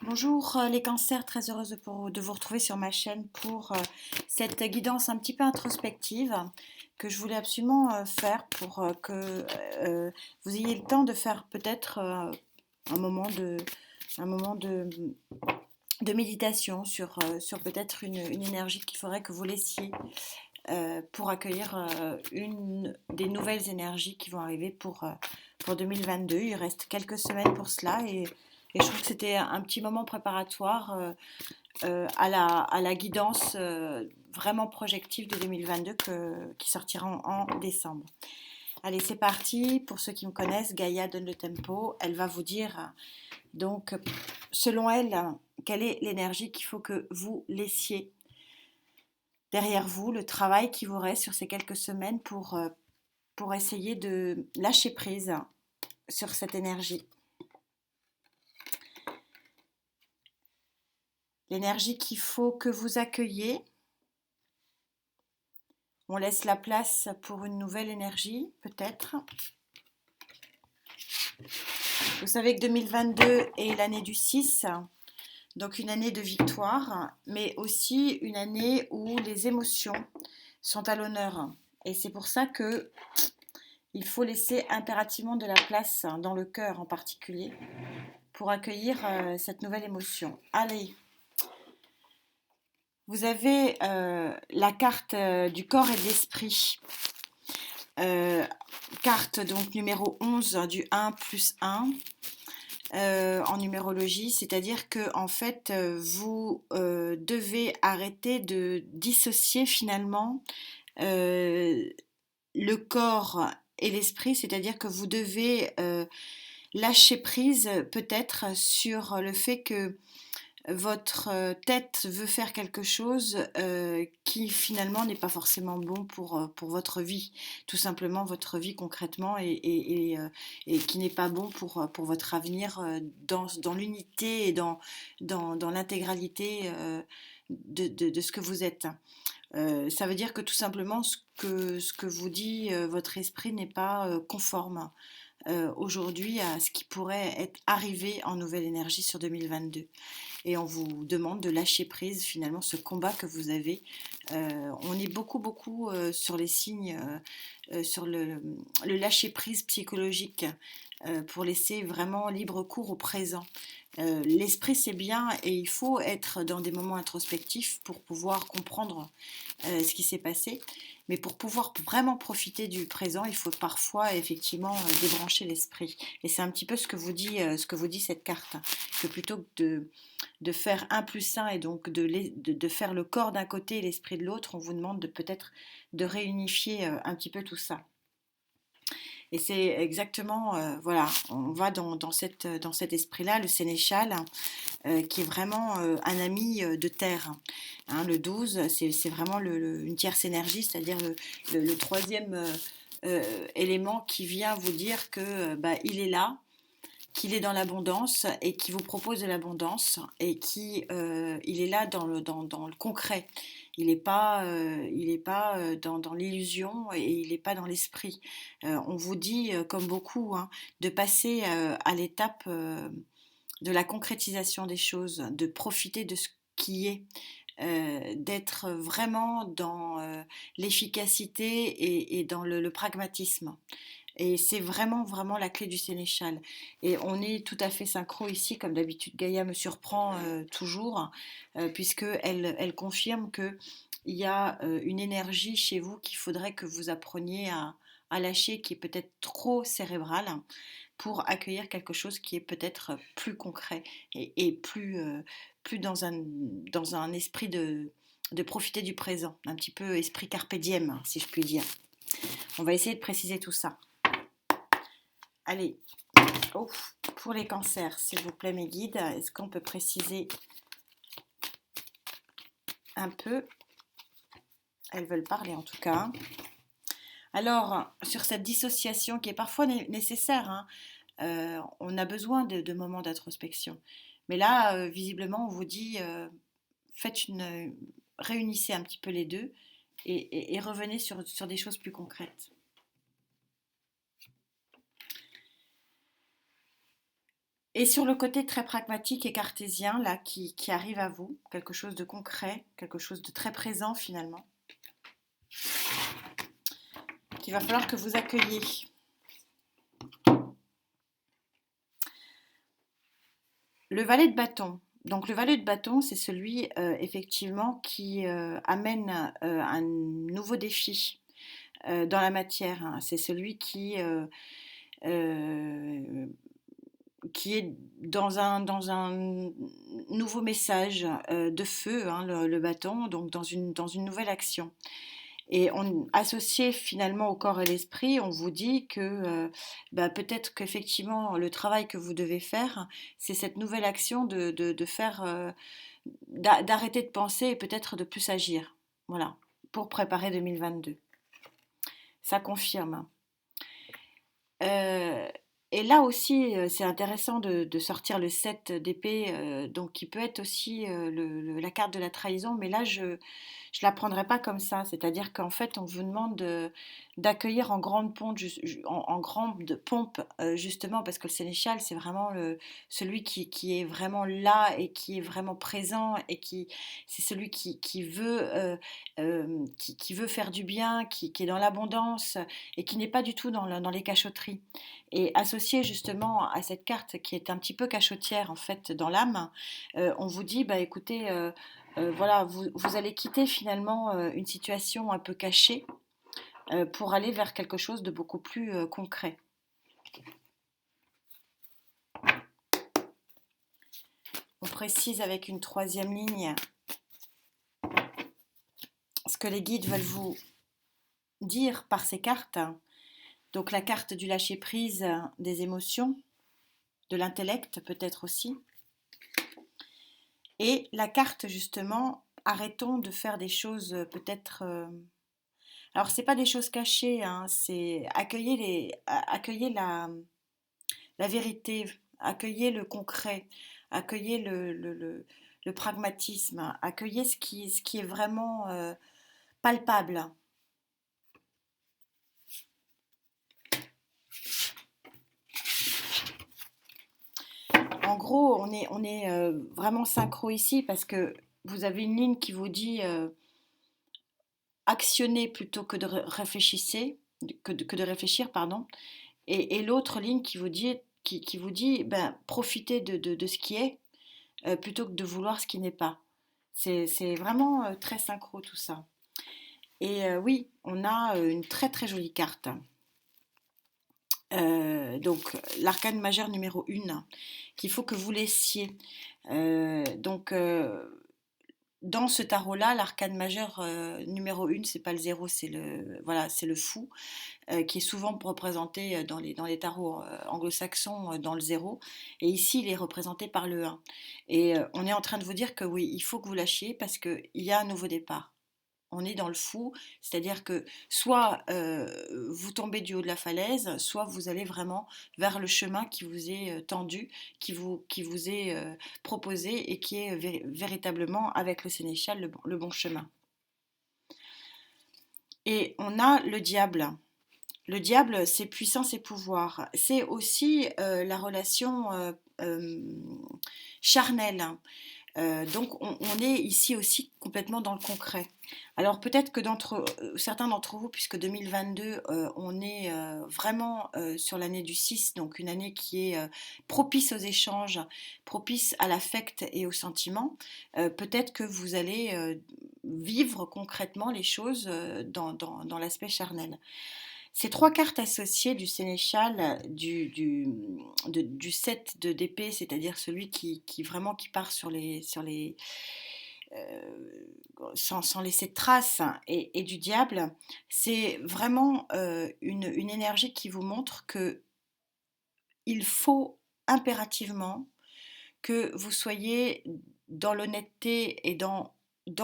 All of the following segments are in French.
Bonjour les cancers, très heureuse de vous retrouver sur ma chaîne pour cette guidance un petit peu introspective que je voulais absolument faire pour que vous ayez le temps de faire peut-être un moment de, un moment de méditation sur peut-être une énergie qu'il faudrait que vous laissiez pour accueillir une des nouvelles énergies qui vont arriver pour 2022. Il reste quelques semaines pour cela et je trouve que c'était un petit moment préparatoire à la guidance vraiment projective de 2022 qui sortira en décembre. Allez, c'est parti. Pour ceux qui me connaissent, Gaïa donne le tempo. Elle va vous dire, donc, selon elle, quelle est l'énergie qu'il faut que vous laissiez derrière vous, le travail qui vous reste sur ces quelques semaines pour essayer de lâcher prise sur cette énergie. L'énergie qu'il faut que vous accueillez. On laisse la place pour une nouvelle énergie, peut-être. Vous savez que 2022 est l'année du 6, donc une année de victoire, mais aussi une année où les émotions sont à l'honneur. Et c'est pour ça que il faut laisser impérativement de la place dans le cœur en particulier pour accueillir cette nouvelle émotion. Allez, vous avez la carte du corps et de l'esprit. Carte donc numéro 11 du 1 plus 1 en numérologie, c'est-à-dire que en fait vous devez arrêter de dissocier finalement le corps et l'esprit, c'est-à-dire que vous devez lâcher prise peut-être sur le fait que votre tête veut faire quelque chose qui finalement n'est pas forcément bon pour votre vie, tout simplement votre vie concrètement et qui n'est pas bon pour votre avenir dans l'unité et dans l'intégralité de ce que vous êtes. Ça veut dire que tout simplement ce que vous dit votre esprit n'est pas conforme aujourd'hui à ce qui pourrait être arrivé en nouvelle énergie sur 2022. Et on vous demande de lâcher prise finalement ce combat que vous avez. On est beaucoup sur les signes, sur le lâcher prise psychologique pour laisser vraiment libre cours au présent. L'esprit c'est bien et il faut être dans des moments introspectifs pour pouvoir comprendre ce qui s'est passé. Mais pour pouvoir vraiment profiter du présent, il faut parfois effectivement débrancher l'esprit. Et c'est un petit peu ce que vous dit cette carte. Que plutôt que de faire un plus un et donc de faire le corps d'un côté et l'esprit de l'autre, on vous demande de peut-être de réunifier un petit peu tout ça. Et c'est exactement, voilà, on va dans cet esprit-là, le sénéchal, qui est vraiment un ami de terre. Hein, le 12, c'est vraiment une tierce énergie, c'est-à-dire le troisième élément qui vient vous dire que bah, il est là, qu'il est dans l'abondance et qui vous propose de l'abondance et qui il est là dans le concret. Il est pas dans l'illusion et il n'est pas dans l'esprit. On vous dit, comme beaucoup, hein, de passer à l'étape de la concrétisation des choses, de profiter de ce qui est, d'être vraiment dans l'efficacité et dans le pragmatisme. Et c'est vraiment la clé du sénéchal. Et on est tout à fait synchro ici, comme d'habitude. Gaïa me surprend toujours, puisque elle confirme que il y a une énergie chez vous qu'il faudrait que vous appreniez à lâcher, qui est peut-être trop cérébrale, pour accueillir quelque chose qui est peut-être plus concret et plus dans un esprit de profiter du présent, un petit peu esprit carpe diem, si je puis dire. On va essayer de préciser tout ça. Allez, pour les cancers, s'il vous plaît, mes guides, est-ce qu'on peut préciser un peu? Elles veulent parler en tout cas. Alors, sur cette dissociation qui est parfois nécessaire, hein, on a besoin de moments d'introspection. Mais là, visiblement, on vous dit, réunissez un petit peu les deux et revenez sur des choses plus concrètes. Et sur le côté très pragmatique et cartésien, là, qui arrive à vous, quelque chose de concret, quelque chose de très présent finalement, qu'il va falloir que vous accueilliez. Le valet de bâton. Donc le valet de bâton, c'est celui effectivement qui amène un nouveau défi dans la matière, hein. C'est celui euh, qui est dans un nouveau message de feu, hein, le bâton, donc dans une nouvelle action. Et on, associé finalement au corps et l'esprit, on vous dit que bah, peut-être qu'effectivement le travail que vous devez faire, c'est cette nouvelle action de faire, d'arrêter de penser et peut-être de plus agir. Voilà, pour préparer 2022. Ça confirme. Euh, et là aussi, c'est intéressant de sortir le 7 d'épée, donc qui peut être aussi la carte de la trahison, mais là, je ne la prendrai pas comme ça. C'est-à-dire qu'en fait, on vous demande d'accueillir en grande pompe, en grande pompe, justement, parce que le sénéchal, c'est vraiment celui qui est vraiment là et qui est vraiment présent et c'est celui qui veut, qui veut faire du bien, qui est dans l'abondance et qui n'est pas du tout dans les cachotteries. Et associé justement à cette carte qui est un petit peu cachotière en fait dans l'âme, on vous dit, bah écoutez, voilà, vous allez quitter finalement une situation un peu cachée pour aller vers quelque chose de beaucoup plus concret. On précise avec une troisième ligne ce que les guides veulent vous dire par ces cartes. Donc la carte du lâcher-prise des émotions, de l'intellect peut-être aussi. Et la carte justement, arrêtons de faire des choses peut-être... alors c'est pas des choses cachées, hein, c'est accueillez la vérité, accueillez le concret, accueillez le pragmatisme, accueillez ce qui est vraiment palpable. En gros, on est vraiment synchro ici parce que vous avez une ligne qui vous dit actionnez plutôt que de réfléchissez, que de réfléchir, pardon, et l'autre ligne qui vous dit ben, profitez de ce qui est plutôt que de vouloir ce qui n'est pas. C'est vraiment très synchro tout ça. Et oui, on a une très très jolie carte. Donc l'arcane majeur numéro 1 qu'il faut que vous laissiez. Donc dans ce tarot-là, l'arcane majeur numéro 1, c'est pas le zéro, voilà, c'est le fou, qui est souvent représenté dans les tarots anglo-saxons dans le zéro. Et ici, il est représenté par le 1. Et on est en train de vous dire que oui, il faut que vous lâchiez parce qu'il y a un nouveau départ. On est dans le fou, c'est-à-dire que soit vous tombez du haut de la falaise, soit vous allez vraiment vers le chemin qui vous est tendu, qui vous est proposé et qui est véritablement avec le sénéchal le bon chemin. Et on a le diable. Le diable, c'est puissance et pouvoir. C'est aussi la relation charnelle. Donc on est ici aussi complètement dans le concret. Alors peut-être que certains d'entre vous, puisque 2022, on est vraiment sur l'année du 6, donc une année qui est propice aux échanges, propice à l'affect et aux sentiments, peut-être que vous allez vivre concrètement les choses dans l'aspect charnel. Ces trois cartes associées du sénéchal, du 7 d'épée, c'est-à-dire celui qui vraiment qui part sans laisser de traces, et du diable, c'est vraiment une énergie qui vous montre que il faut impérativement que vous soyez dans l'honnêteté et dans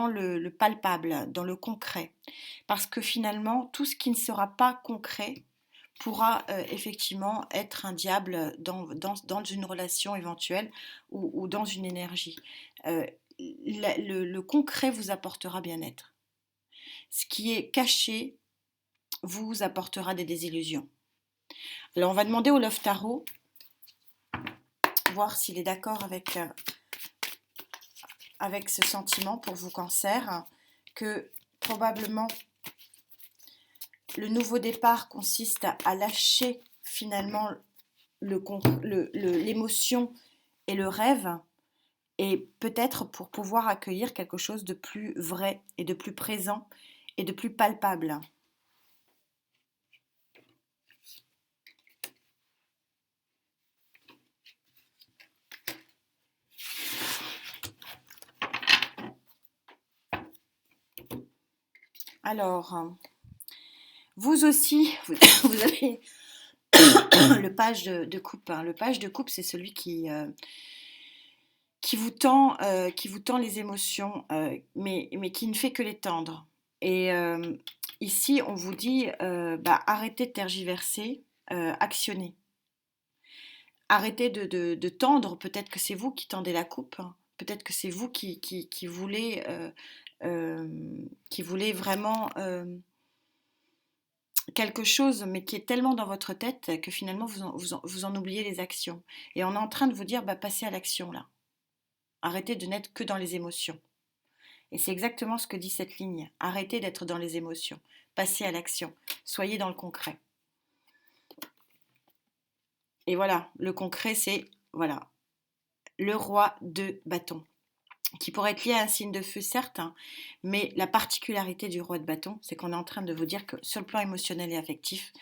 le palpable, dans le concret. Parce que finalement, tout ce qui ne sera pas concret pourra effectivement être un diable dans une relation éventuelle ou dans une énergie. Euh, le concret vous apportera bien-être. Ce qui est caché vous apportera des désillusions. Alors on va demander au Love Tarot voir s'il est d'accord avec ce sentiment pour vous, Cancer, que probablement le nouveau départ consiste à lâcher finalement l'émotion et le rêve, et peut-être pour pouvoir accueillir quelque chose de plus vrai et de plus présent et de plus palpable. Alors, vous aussi, vous avez le page de coupe. Le page de coupe, c'est celui qui vous tend les émotions, mais qui ne fait que les tendre. Et ici, on vous dit, arrêtez de tergiverser, actionnez. Arrêtez de tendre, peut-être que c'est vous qui tendez la coupe, hein. Peut-être que c'est vous qui voulez, vraiment quelque chose, mais qui est tellement dans votre tête que finalement vous en oubliez les actions. Et on est en train de vous dire, passez à l'action là. Arrêtez de n'être que dans les émotions. Et c'est exactement ce que dit cette ligne. Arrêtez d'être dans les émotions. Passez à l'action. Soyez dans le concret. Et voilà, le concret, c'est voilà, le roi de bâton, qui pourrait être lié à un signe de feu, certes, hein, mais la particularité du roi de bâton, c'est qu'on est en train de vous dire que sur le plan émotionnel et affectif,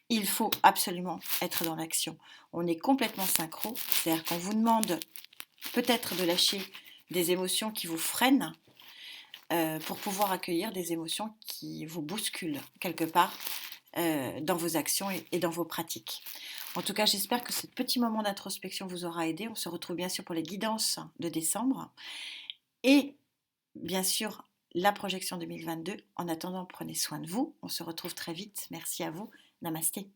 il faut absolument être dans l'action. On est complètement synchro, c'est-à-dire qu'on vous demande peut-être de lâcher des émotions qui vous freinent pour pouvoir accueillir des émotions qui vous bousculent quelque part dans vos actions et dans vos pratiques. En tout cas, j'espère que ce petit moment d'introspection vous aura aidé. On se retrouve bien sûr pour les guidances de décembre et bien sûr la projection 2022. En attendant, prenez soin de vous. On se retrouve très vite. Merci à vous. Namasté.